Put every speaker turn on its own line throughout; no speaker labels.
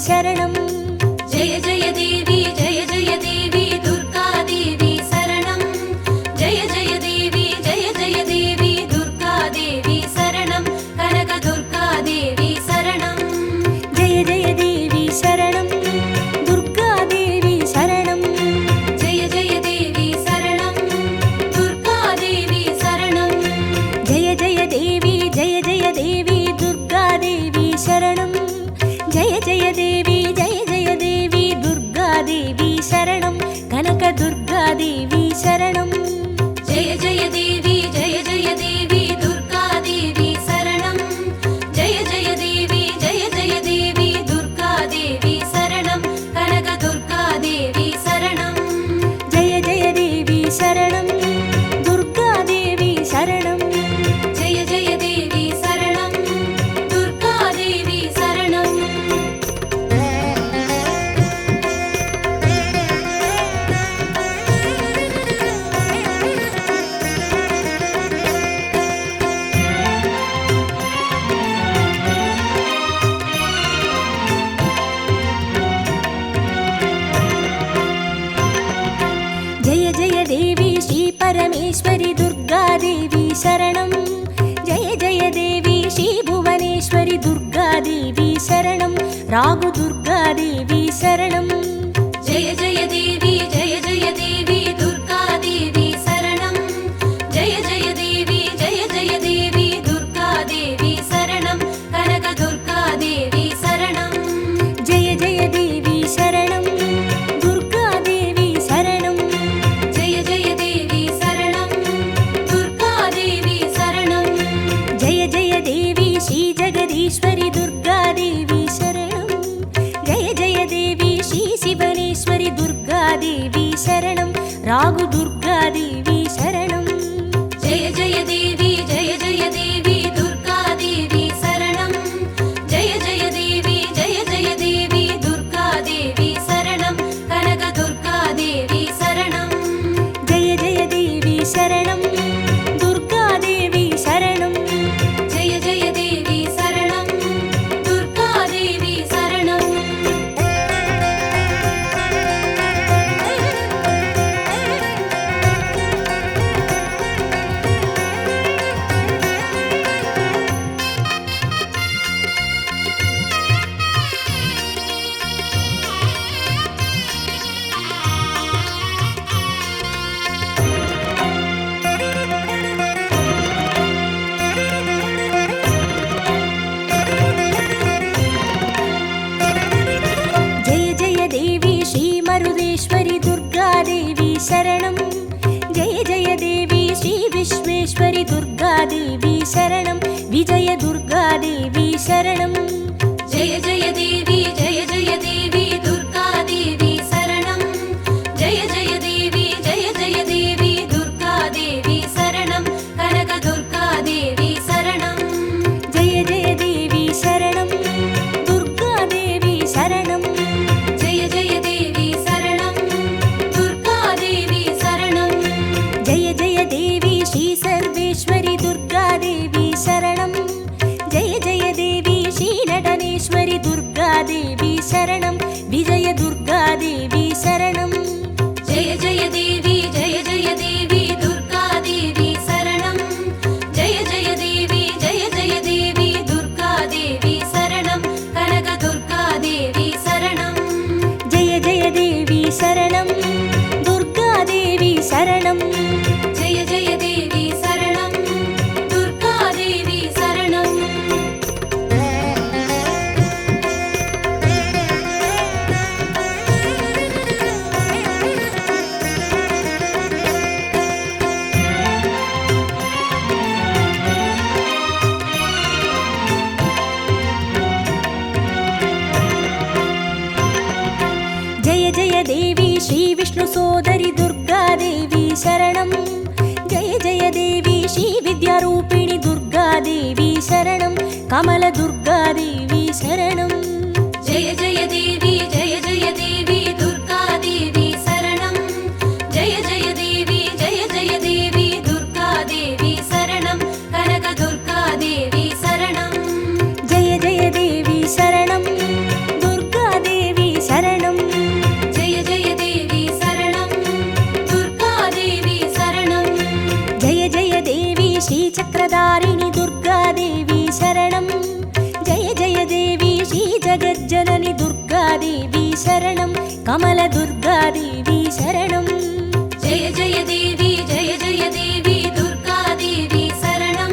शरणं
जय जय देवी दुर्गा देवी शरणं जय जय देवी दुर्गा देवी शरणं कनक दुर्गा देवी शरणं
जय जय देवी शरणं दुर्गा देवी शरणं
जय जय देवी शरणं दुर्गा देवी शरणं
जय जय देवी दुर्गा देवी शरणं जय जय देवी दुर्गा देवी शरणं कनक दुर्गा देवी शरणं
जय जय देवी दुर्गा देवी शरणं जय जय देवी दुर्गा देवी शरणं कनक दुर्गा देवी शरणं
जय जय देवी शरणं दुर्गा देवी शरणं
जय जय देवी शरणं दुर्गा देवी शरणं
जय जय देवी श्री परमेश्वरी दुर्गा देवी शरणं जय जय देवी श्री भुवनेश्वरी दुर्गा देवी शरणं रागु दुर्गा देवी शरणं
जय जय देवी दुर्गा देवी शरणं जय जय देवी दुर्गा देवी शरणं कनक दुर्गा देवी शरणं
जय जय देवी शरणं दुर्गा देवी शरणं
जय जय देवी शरणं दुर्गा देवी शरणं
जय जय देवी श्री जगदीश्वरी दुर्गा देवी शरणं जय जय देवी श्री शिवनेश्वरी दुर्गा देवी शरणं रागु दुर्गा देवी शरणं
जय जय देवी दुर्गा देवी शरणं जय जय देवी दुर्गा देवी शरणं कनक दुर्गा देवी शरणं
जय जय देवी शरणं दुर्गा देवी शरणं
जय जय देवी शरणं दुर्गा देवी शरणं
जय जय देवी श्री मरुदेश्वरी दुर्गा देवी शरणं जय जय देवी श्री विश्वेश्वरी दुर्गा देवी शरणं विजय दुर्गा देवी शरणं
जय जय देवी दुर्गा देवी शरणं जय जय देवी दुर्गा देवी शरणं कनक दुर्गा देवी शरणं
जय जय देवी शरणं दुर्गा देवी शरणं
जय जय देवी शरणं दुर्गा देवी शरणं
जय जय देवी श्री सर्वेश्वरी दुर्गा देवी शरणं जय जय देवी श्री नटनेश्वरी दुर्गा देवी शरणं विजय दुर्गा देवी शरणं
जय जय देवी दुर्गा देवी शरणं जय जय देवी दुर्गा देवी शरणं कनक दुर्गा देवी शरणं
जय जय देवी शरणं दुर्गा देवी शरणं
जय जय देवी शरणं दुर्गा देवी शरणं
जय जय देवी श्री विष्णु सोदरी दुर्गा देवी शरणं जय जय देवी श्री विद्यारूपिणी दुर्गा देवी शरणं कमल दुर्गा देवी शरणं
जय जय देवी दुर्गा देवी शरणं जय जय देवी दुर्गा देवी शरणं कनक दुर्गा देवी शरणं
जय जय देवी शरणं दुर्गा शरणं कमलदुर्गादेवी शरणं
जय जय देवी जय जय देवी दुर्गा देवी शरणं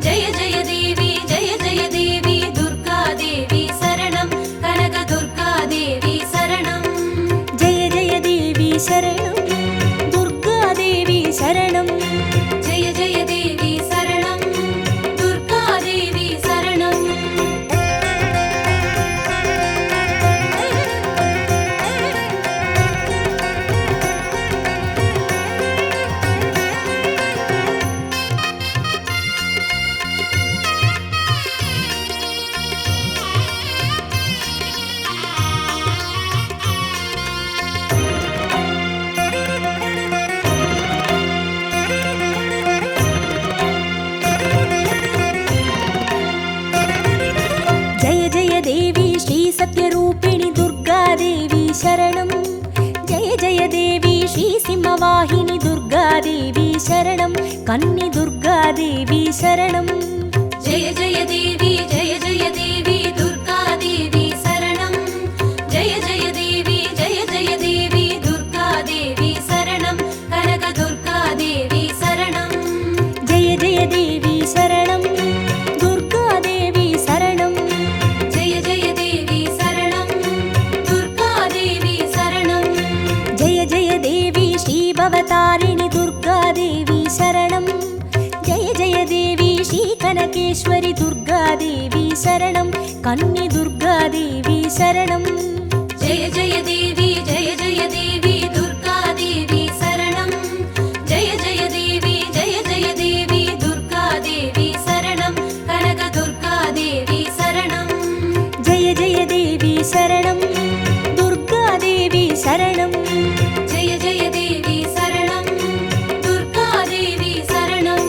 जय जय देवी दुर्गा देवी शरणं कनक दुर्गा देवी शरणं
जय जय देवी शरणं दुर्गादेवी शरणं
जय जय देवी शरणं दुर्गा देवी शरणं
जय जय देवी श्री सत्यरूपिणि दुर्गादेवी शरणं जय जय देवी श्री सिंहवाहिनी दुर्गादेवी शरणं कन्नि दुर्गादेवी शरणं
जय जय देवी दुर्गा देवी शरणं जय जय देवी दुर्गा देवी शरणं कनक दुर्गा देवी शरणं
जय जय देवी शरणं दुर्गादेवी शरणं
जय जय देवी शरणं दुर्गा देवी शरणं
जय जय देवी श्री भवतारिणि दुर्गादेवी शरणं जय जय देवी श्री कनकेश्वरि दुर्गादेवी शरणं कन्नि दुर्गादेवी शरणं
जय जय देवी दुर्गा देवी शरणं जय जय देवी दुर्गा देवी शरणं कनक दुर्गा देवी शरणं
जय जय देवी शरणं दुर्गादेवी शरणं
जय जय देवी शरणं दुर्गा देवी शरणं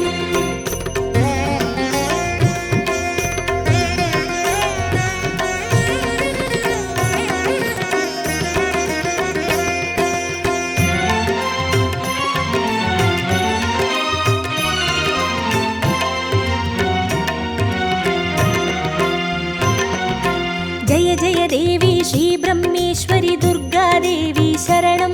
जय जय देवी श्री ब्रह्मेश्वरि दुर्गादेवी शरणं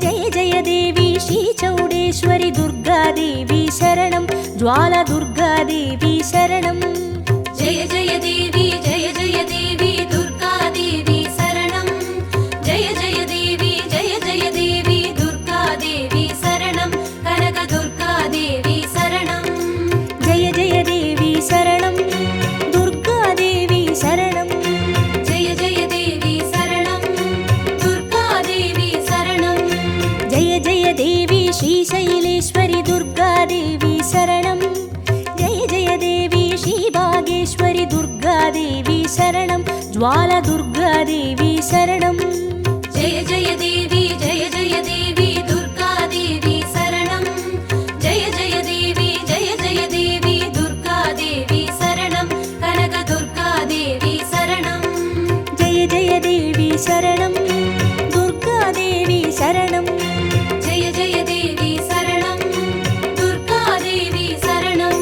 जय जय देवी श्री चौडेश्वरि दुर्गादेवी शरणं ज्वाला दुर्गादेवी शरणं
जय जय देवी दुर्गा देवी शरणं जय जय देवी दुर्गा देवी शरणं कनक दुर्गा देवी शरणं
जय जय देवी शरणं दुर्गादेवी शरणं
जय जय देवी शरणं दुर्गा देवी शरणं
जय जय देवी श्री शैलेश्वरि दुर्गादेवी शरणं जय जय देवी श्री बागेश्वरि दुर्गादेवी शरणं ज्वाला दुर्गादेवी शरणं
जय जय देवी दुर्गा देवी शरणं जय जय देवी दुर्गा देवी शरणं कनक दुर्गा देवी शरणं
जय जय देवी शरणं दुर्गादेवी शरणं
जय जय देवी शरणं दुर्गा देवी शरणं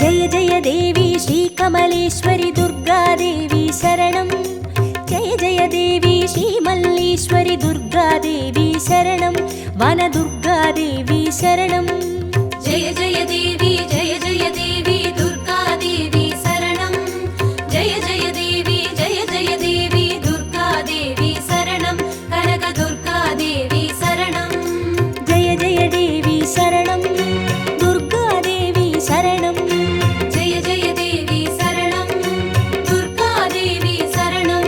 जय जय देवी श्री कमलेश्वरि दुर्गादेवी शरणं जय जय देवी श्री मल्लीश्वरि दुर्गादेवी शरणं वनदुर्गादेवी शरणं
जय जय देवी दुर्गा देवी शरणं जय जय देवी दुर्गा देवी शरणं कनक दुर्गा देवी शरणं
जय जय देवी शरणं दुर्गादेवी शरणं
जय जय देवी शरणं दुर्गा देवी शरणं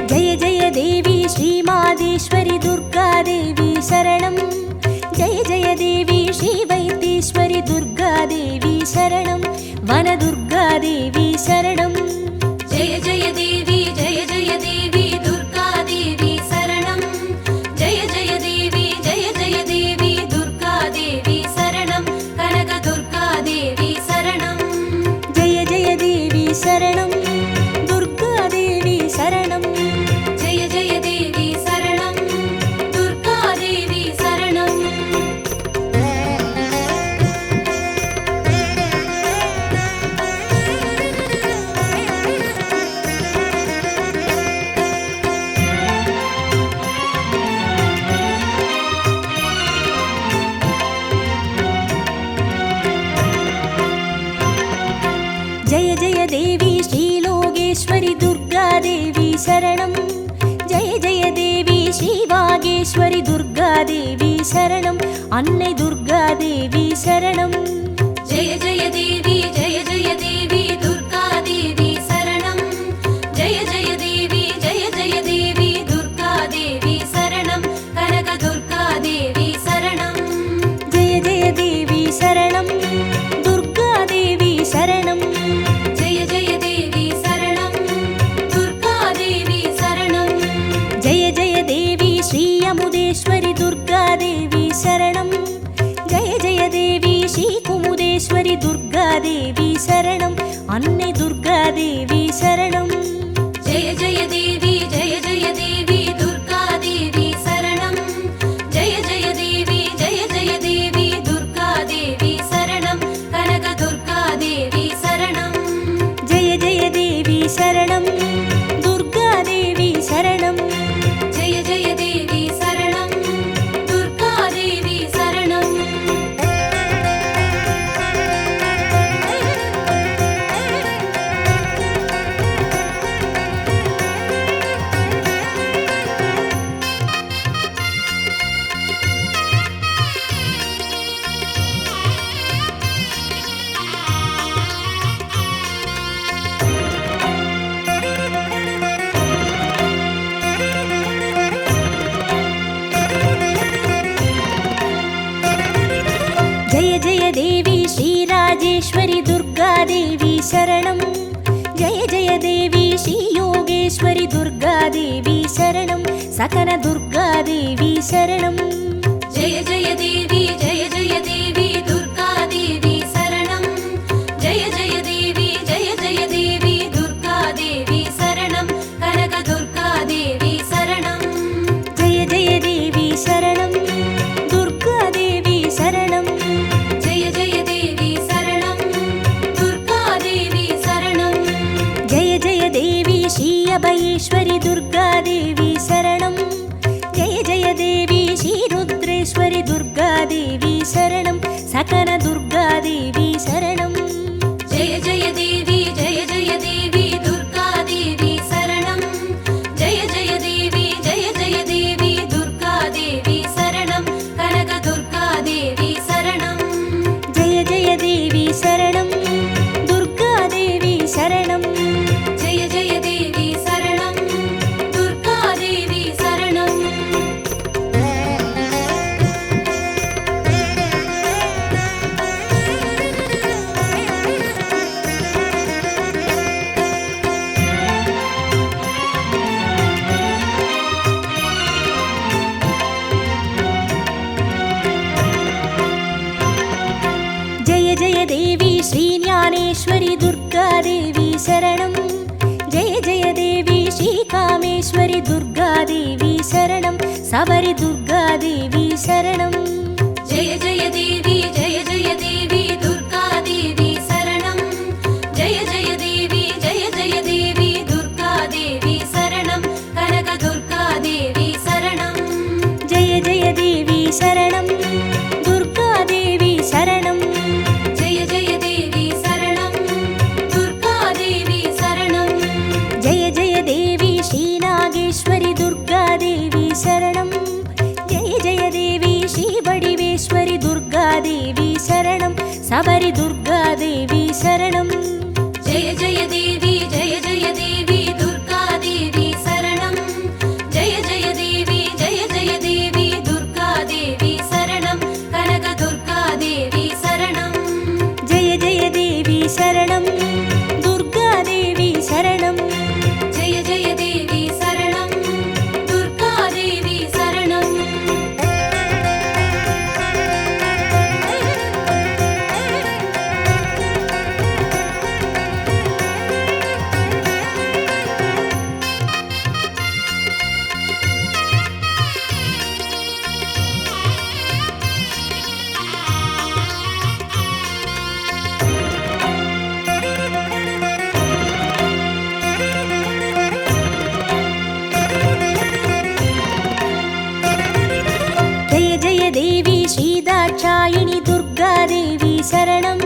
जय जय देवी श्री मादेश्वरि दुर्गादेवी शरणं जय जय देवी श्री वैद्येश्वरि दुर्गादेवी शरणं वनदुर्गादेवी शरणं
जय जय देवी दुर्गा
யோகேஸ்வரி துர்காதேவி சரணம். அன்னை துர்காதேவி சரணம்.
ஜெய ஜெய தேவி ஜெய ஜெய தேவி துர்கா தேவி சரணம். ஜெய ஜெய தேவி ஜெய ஜெய தேவி துர்கா தேவி சரணம். கனக துர்கா தேவி சரணம்.
ஜெய ஜெய தேவி சரணம். துர்காதேவி சரணம்.
ஜெய ஜெய தேவி சரணம். துர்கா தேவி சரணம்.
ஜெய ஜெய தேவி ஸ்ரீ அமுதேஸ்வரி துர்காதேவி சரணம். ஜெய ஜெய தேவி ஸ்ரீ குமுதேஸ்வரி துர்காதேவி சரணம். அன்னை துர்காதேவி சரணம்.
ஜெய ஜெய தேவி ஜெய ஜெய தேவி துர்கா தேவி சரணம். ஜெய ஜெய தேவி ஜெய ஜெய தேவி துர்கா தேவி சரணம். கனக துர்கா தேவி சரணம்.
ஜெய ஜெய தேவி சரணம். துர்காதேவி சரணம்.
ஜெய ஜெய தேவி சரணம். துர்கா தேவி சரணம்.
ஜெய ஜெய தேவி ஸ்ரீராஜேஸ்வரி துர்காதேவி சரணம். ஜெய ஜெய தேவி ஸ்ரீ யோகேஸ்வரி துர்காதேவி சரணம். சகன துர்காதேவி சரணம்.
ஜெய ஜெய தேவி ஜெய ஜெய தேவி துர்கா தேவி சரணம். ஜெய ஜெய தேவி ஜெய ஜெய தேவி துர்கா தேவி சரணம். கனக துர்கா தேவி சரணம்.
ஜெய ஜெய தேவி சரணம். துர்காதேவி சரணம்.
ஜெய ஜெய தேவி சரணம். துர்கா தேவி சரணம்.
ஜெய ஜெய தேவி ஸ்ரீ அபயேஸ்வரி துர்காதேவி சரணம். ஜெய ஜெய தேவி ஸ்ரீ ருத்ரேஸ்வரி துர்காதேவி சரணம். சகன துர்காதேவி சரணம்.
ஜெய ஜெய தேவி ஜெய ஜெய தேவி துர்கா தேவி சரணம். ஜெய ஜெய தேவி ஜெய ஜெய தேவி துர்கா தேவி சரணம். கனக துர்கா தேவி சரணம்.
ஜெய ஜெய தேவி சரணம். துர்காதேவி சரணம்.
ஜெய ஜெய தேவி சரணம். துர்கா தேவி சரணம்.
ஜெய ஜெய தேவி ஸ்ரீ ஞானேஸ்வரி துர்காதேவி சரணம். ஜெய ஜெய தேவி ஸ்ரீ காமேஸ்வரி துர்காதேவி சரணம். சபரி துர்காதேவி சரணம்.
ஜெய ஜெய தேவி ஜெய ஜெய தேவி துர்கா தேவி சரணம். ஜெய ஜெய தேவி ஜெய ஜெய தேவி துர்கா தேவி சரணம். கனக துர்கா தேவி சரணம்.
ஜெய ஜெய தேவி சரணம். துர்காதேவி சரணம்.
ஜெய ஜெய தேவி சரணம். துர்கா தேவி சரணம்.
ஜெய ஜெய தேவி ஸ்ரீ நாகேஸ்வரி துர்காதேவி சரணம். ஜெய ஜெய தேவி ஸ்ரீ வடிவேஸ்வரி துர்காதேவி சரணம். சபரி துர்காதேவி சரணம்.
ஜெய ஜெய தேவி ஜெய ஜெய தேவி துர்கா தேவி சரணம். ஜெய ஜெய தேவி ஜெய ஜெய தேவி துர்கா தேவி சரணம். கனக துர்கா தேவி சரணம்.
ஜெய ஜெய தேவி சரணம். துர்காதேவி சரணம்.
ஜெய ஜெய தேவி சரணம். துர்கா தேவி சரணம்.
ஜெய ஜெய தேவி ஸ்ரீ தாட்சாயினி துர்காதேவி சரணம்.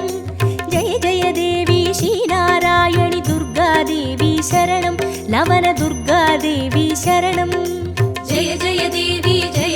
ஜெய ஜெய தேவி ஸ்ரீ நாராயணி துர்காதேவி சரணம். லவன துர்காதேவி சரணம்.
ஜெய ஜெய தேவி ஜெய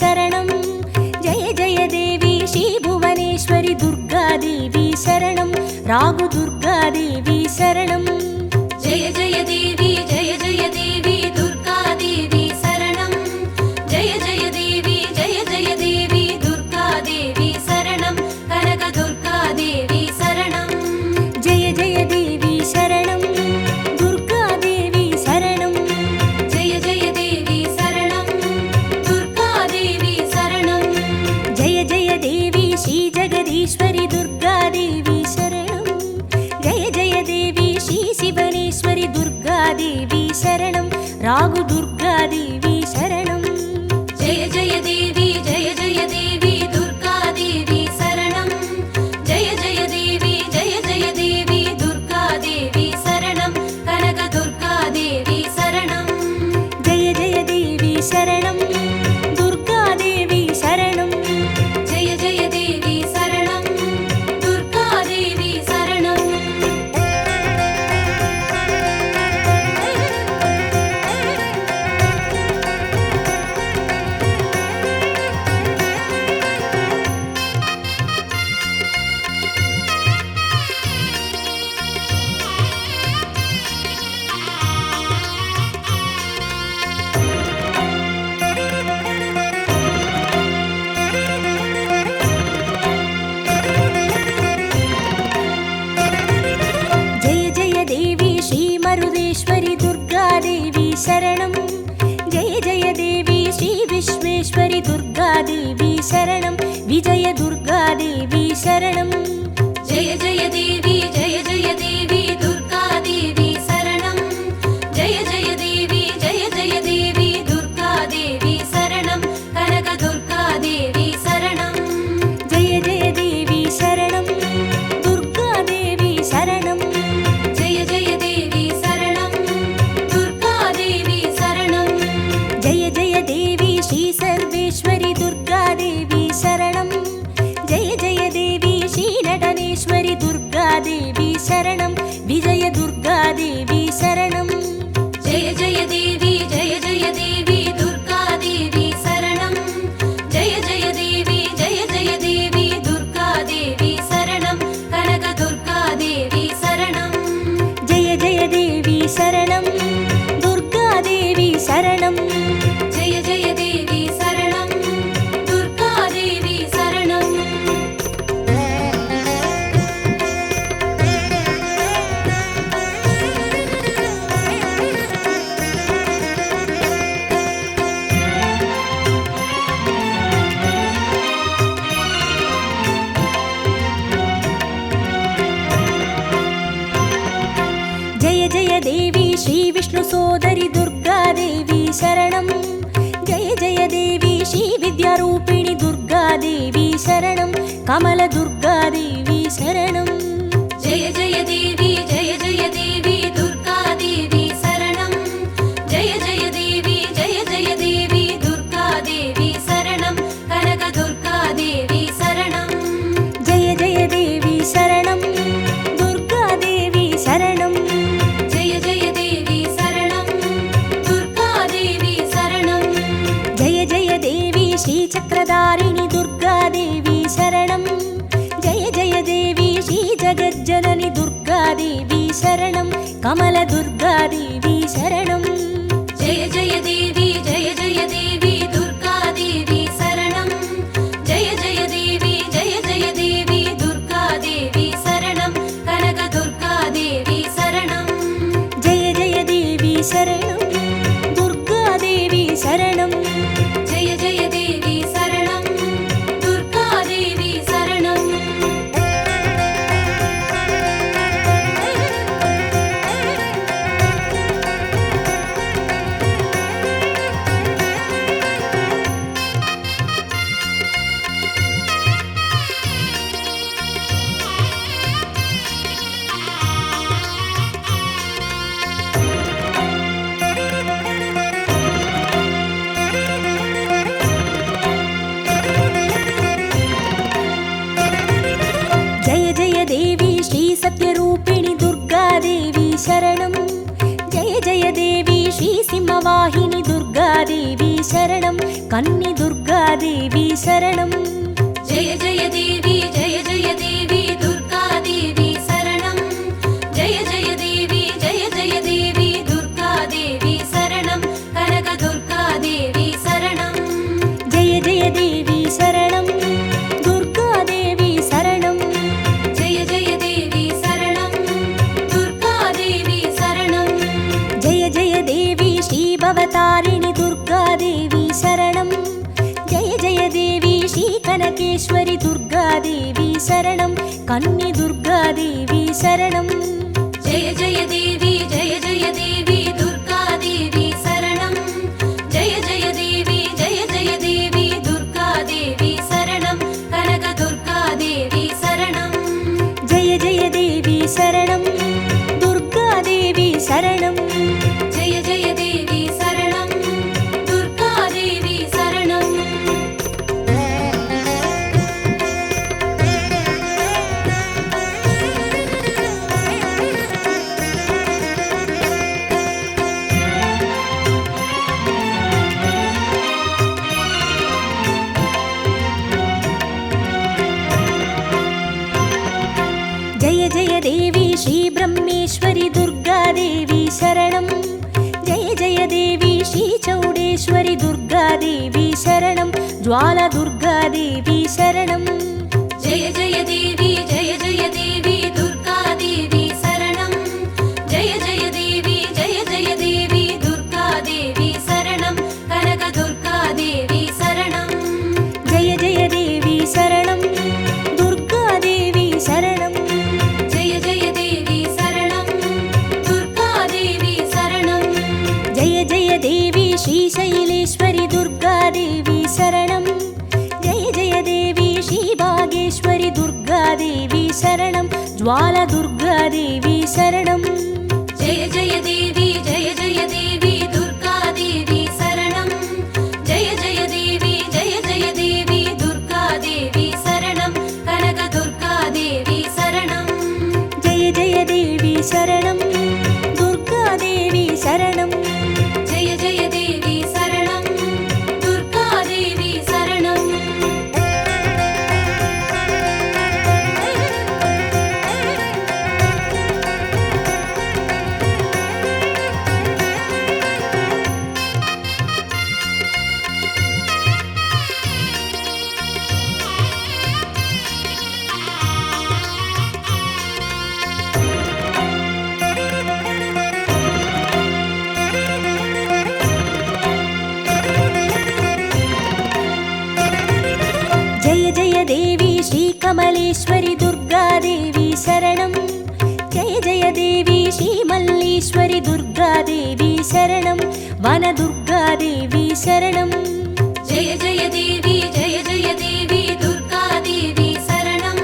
शरणं जय जय देवी श्रीभुवनेश्वरि दुर्गादेवी शरणं रागुदुर्गादेवी शरणं
जय जय देवी दुर्गादेवी शरणं जय जय देवी दुर्गादेवी शरणं कनकदुर्गादेवी शरणं
जय जय देवी शरणं दुर्गादेवी शरणं
जय जय देवी शरणं दुर्गादेवी शरणं
जय जय देवी श्रीजगदीश्वरि दुर्गादेवी शरणं जय जय देवी श्रीशिवनेश्वरि दुर्गादेवी शरणं रागुदुर्गादेवी शरणं
जय जय देवी दुर्गादेवी शरणं जय जय देवी दुर्गादेवी शरणं कनकदुर्गादेवी शरणं
जय जय देवी शरणं दुर्गादेवी शरणं
जय जय देवी शरणं दुर्गादेवी शरणं
जय जय देवी श्रीमरुदेश्वरि दुर्गादेवी शरणं जय जय देवी श्रीविश्वेश्वरि दुर्गादेवी शरणं विजय दुर्गादेवी शरणं
जय जय देवी दुर्गादेवी शरणं जय जय देवी दुर्गादेवी शरणं कनकदुर्गादेवी शरणं
जय जय देवी शरणं दुर्गादेवी शरणं
जय जय देवी शरणं दुर्गादेवी शरणं
जय जय देवी श्रीसर्वेश्वरि दुर्गादेवी शरणं जय जय देवी श्रीनटनेश्वरि दुर्गादेवी शरणं विजय दुर्गादेवी शरणं
जय जय देवी दुर्गादेवी शरणं जय जय देवी दुर्गादेवी शरणं कनकदुर्गादेवी शरणं
जय जय देवी शरणं दुर्गादेवी शरणं
जय जय देवी शरणं दुर्गादेवी शरणं
जय जय देवी श्रीविष्णुसोदरि दुर्गादेवी शरणं जय जय देवी श्रीविद्यारूपिणि दुर्गादेवी शरणं कमलदुर्गादेवी शरणं
जय जय देवी दुर्गादेवी शरणं जय जय देवी दुर्गादेवी शरणं कनकदुर्गादेवी शरणं
जय जय देवी शरणं दुर्गादेवी शरणं
जय जय देवी शरणं दुर्गादेवी शरणं
जय जय देवी श्रीचक्रधारिणि दुर्गादेवी शरणं जय जय देवी श्रीजगज्जननि दुर्गादेवी शरणं कमलदुर्गादेवी शरणं
जय जय देवी दुर्गादेवी शरणं जय जय देवी दुर्गादेवी शरणं कनकदुर्गादेवी शरणं
जय जय देवी शरणं दुर्गादेवी शरणं
जय जय देवी शरणं दुर्गादेवी शरणं
सत्यरूपिणि दुर्गादेवी शरणं जय जय देवी श्रीसिंहवाहिनि दुर्गा दुर्गादेवी शरणं कन्नि दुर्गादेवी शरणं
जय जय देवी जय जय देवी दुर्गा देवी शरणं जय जय देवी दुर्गा देवी शरणं कनक दुर्गा देवी शरणं
जय जय देवी शरणं दुर्गादेवी शरणं
जय जय देवी शरणं दुर्गा देवी शरणं
जय जय देवी श्रीभवतारिणि दुर्गादेवी शरणं जय जय देवी श्रीकनकेश्वरि दुर्गादेवी शरणं कन्नि दुर्गादेवी शरणं
जय जय देवी दुर्गा देवी शरणं जय जय देवी दुर्गा देवी शरणं कनक दुर्गा देवी शरणं
जय जय देवी शरणं दुर्गादेवी शरणं
जय जय देवी शरणं दुर्गा देवी शरणं
जय जय देवी श्रीब्रह्मेश्वरि दुर्गादेवी शरणं जय जय देवी श्रीचौडेश्वरि दुर्गादेवी शरणं ज्वालदुर्गादेवी शरणं
जय जय देवी दुर्गा देवी शरणं जय जय देवी दुर्गा देवी शरणं कनक दुर्गा देवी शरणं
जय जय देवी शरणं दुर्गादेवी शरणं
जय जय देवी शरणं दुर्गा देवी शरणं
जय जय देवी श्रीशैलेश्वरि दुर्गादेवी शरणं जय जय देवी श्रीभागेश्वरि दुर्गादेवी शरणं ज्वालदुर्गादेवी शरणं
जय जय देवी दुर्गा देवी शरणं जय जय देवी दुर्गा देवी शरणं कनक दुर्गा देवी शरणं
जय जय देवी शरणं दुर्गादेवी शरणं
जय जय देवी शरणं दुर्गा देवी शरणं
जय जय देवी श्रीकमलेश्वरि दुर्गादेवी शरणं जय जय देवी श्रीमल्लीश्वरि दुर्गादेवी शरणं वनदुर्गादेवी शरणं
जय जय देवी दुर्गा देवी शरणं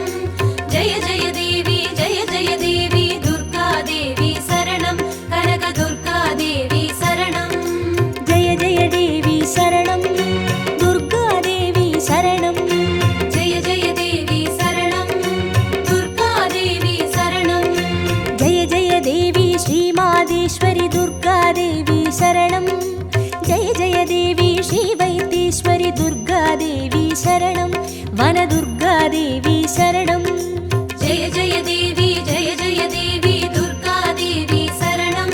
जय जय देवी दुर्गा देवी शरणं कनक दुर्गा देवी शरणं
जय जय देवी शरणं दुर्गादेवी शरणं
जय जय देवी शरणं दुर्गा देवी शरणं
जय जय देवी श्रीमादेश्वरि दुर्गादेवी शरणं जय जय देवी श्रीवैद्येश्वरि दुर्गादेवी शरणं वनदुर्गादेवी शरणं
जय जय देवी दुर्गा देवी शरणं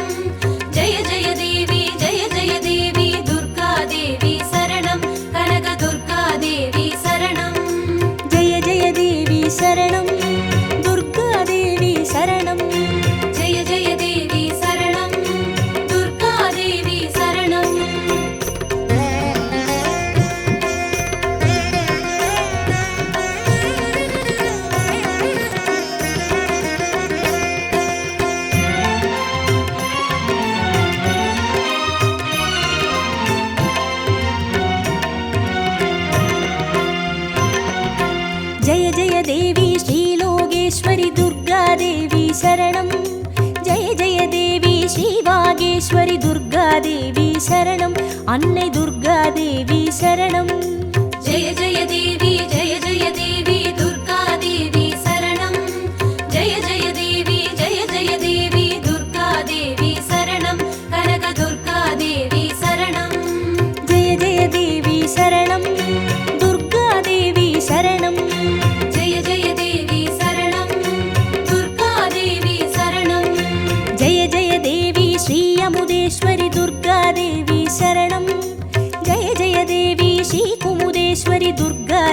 जय जय देवी दुर्गा देवी शरणं कनक दुर्गा देवी शरणं
जय जय देवी शरणं दुर्गादेवी शरणं
जय जय देवी शरणं दुर्गा देवी शरणं
जय जय देवी श्रीलोकेश्वरि दुर्गादेवी शरणं जय जय देवी श्रीवागेश्वरि दुर्गादेवी शरणं अन्नै दुर्गादेवी शरणं
जय जय देवी दुर्गा देवी शरणं जय जय देवी दुर्गा देवी शरणं कनक दुर्गा देवी शरणं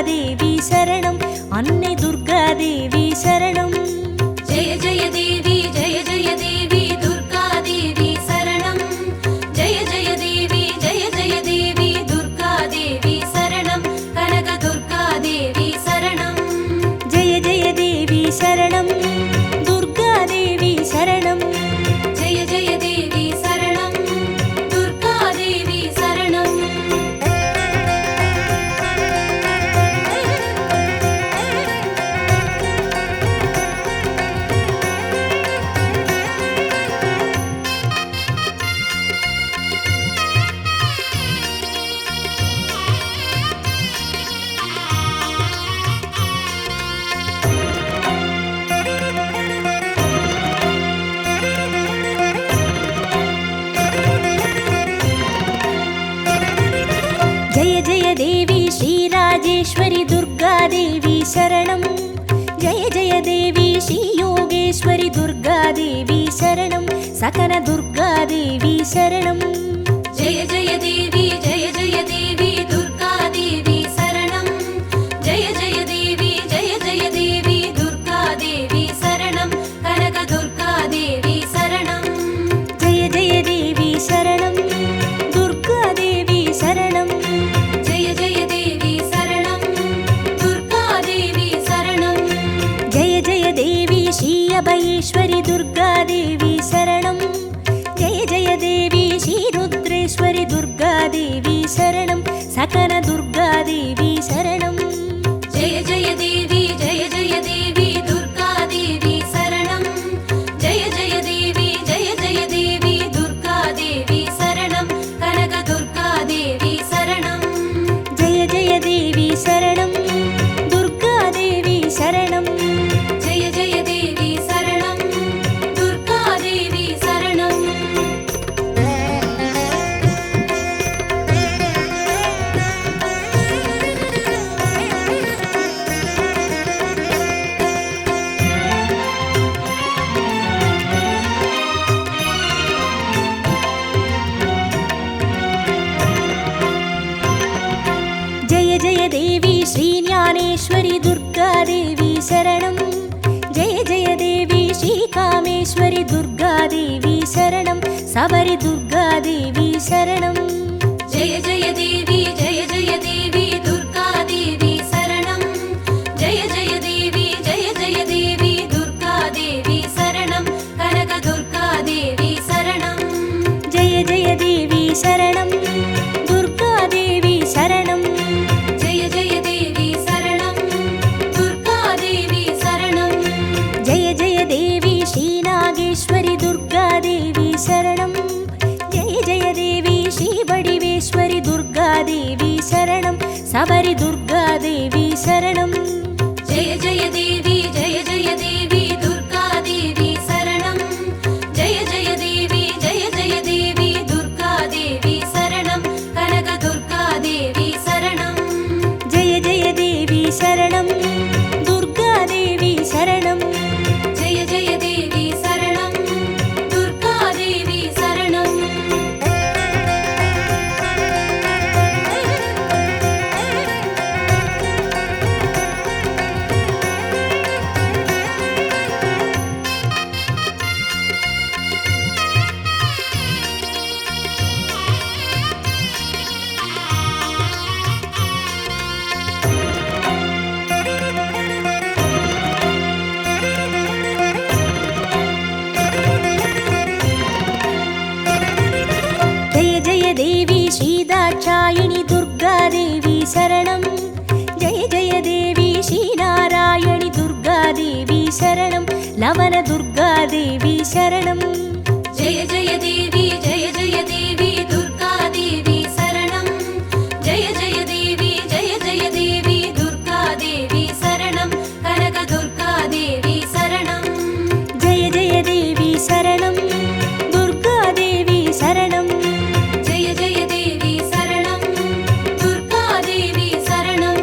துர்காதேவி சரணம். அன்னை துர்காதேவி சரணம்.
ஜெய ஜெய தேவி ஜெய ஜெய தேவி துர்காதேவி சரணம். ஜெய ஜெய தேவி ஜெய ஜெய தேவி துர்காதேவி சரணம். கனக துர்காதேவி சரணம்.
ஜெய ஜெய தேவி சரணம். துர்காதேவி சரணம்.
ஜெய ஜெய தேவி சரணம். துர்காதேவி சரணம்.
ஜெய ஜெய தேவி ஸ்ரீராஜேஸ்வரி துர்காதேவி சரணம். ஜெய ஜெய தேவி ஸ்ரீ யோகேஸ்வரி துர்காதேவி சரணம். சகன துர்காதேவி சரணம்.
ஜெய ஜெய தேவி ஜெய ஜெய தேவி துர்காதேவி சரணம். ஜெய ஜெய தேவி ஜெய ஜெய தேவி துர்காதேவி சரணம். கனக துர்காதேவி சரணம்.
ஜெய ஜெய தேவி சரணம். துர்காதேவி சரணம்.
ஜெய ஜெய தேவி சரணம். துர்காதேவி சரணம்.
ஜெய ஜெய தேவி ஸ்ரீ அபயேஸ்வரி துர்காதேவி சரணம். ஜெய ஜெய தேவி ஸ்ரீ ருத்ரேஸ்வரி துர்காதேவி சரணம். சகன துர்காதேவி சரணம்.
ஜெய ஜெய தேவி ஜெய ஜெய தேவி துர்காதேவி சரணம். ஜெய ஜெய தேவி ஜெய ஜெய தேவி துர்காதேவி சரணம். கனக துர்காதேவி சரணம்.
ஜெய ஜெய தேவி சரணம். துர்காதேவி சரணம்.
ஜெய ஜெய தேவி சரணம். துர்காதேவி சரணம்.
ஜெய ஜெய தேவி ஸ்ரீ ஞானேஸ்வரி துர்காதேவி சரணம். ஜெய ஜெய தேவி ஸ்ரீ காமேஸ்வரி துர்காதேவி சரணம். சபரி துர்காதேவி சரணம்.
ஜெய ஜெய தேவி ஜெய ஜெய தேவி துர்காதேவி சரணம். ஜெய ஜெய தேவி ஜெய ஜெய தேவி துர்காதேவி சரணம். கனக துர்காதேவி சரணம்.
ஜெய ஜெய தேவி சரணம். துர்காதேவி சரணம்.
ஜெய ஜெய தேவி சரணம். துர்காதேவி சரணம்.
ஜெய ஜெய தேவி ஸ்ரீ நாகேஸ்வரி துர்காதேவி சரணம். ஜெய ஜெய தேவி ஸ்ரீ வடிவேஸ்வரி துர்காதேவி சரணம். சபரி துர்காதேவி சரணம்.
ஜெய ஜெய தேவி ஜெய ஜெய தேவி துர்காதேவி சரணம். ஜெய ஜெய தேவி ஜெய ஜெய தேவி துர்காதேவி சரணம். கனக துர்காதேவி சரணம்.
ஜெய ஜெய தேவி சரணம். துர்காதேவி சரணம்.
ஜெய ஜெய தேவி சரணம். துர்காதேவி சரணம்.
ஜெய ஜெய தேவி ஸ்ரீ தாட்சாயினி துர்காதேவி சரணம். ஜெய ஜெய தேவி ஸ்ரீ நாராயணி துர்காதேவி சரணம். லவன துர்காதேவி சரணம்.
ஜெய ஜெய தேவி ஜெய ஜெய தேவி துர்காதேவி சரணம். ஜெய ஜெய தேவி ஜெய ஜெய தேவி துர்காதேவி சரணம். கனக துர்காதேவி சரணம்.
ஜெய ஜெய தேவி சரணம். துர்காதேவி சரணம்.
ஜெய ஜெய தேவி சரணம். துர்காதேவி சரணம்.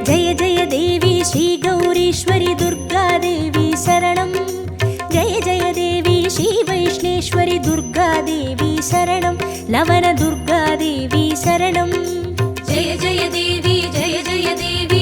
ஜெய ஜெய தேவி ஸ்ரீ கௌரீஸ்வரி துர்காதேவி சரணம். ஜெய ஜெய தேவி ஸ்ரீ வைஷ்ணேஸ்வரி துர்காதேவி சரணம். லவன துர்காதேவி சரணம்.
ஜெய ஜெய தேவி ஜெய ஜெய தேவி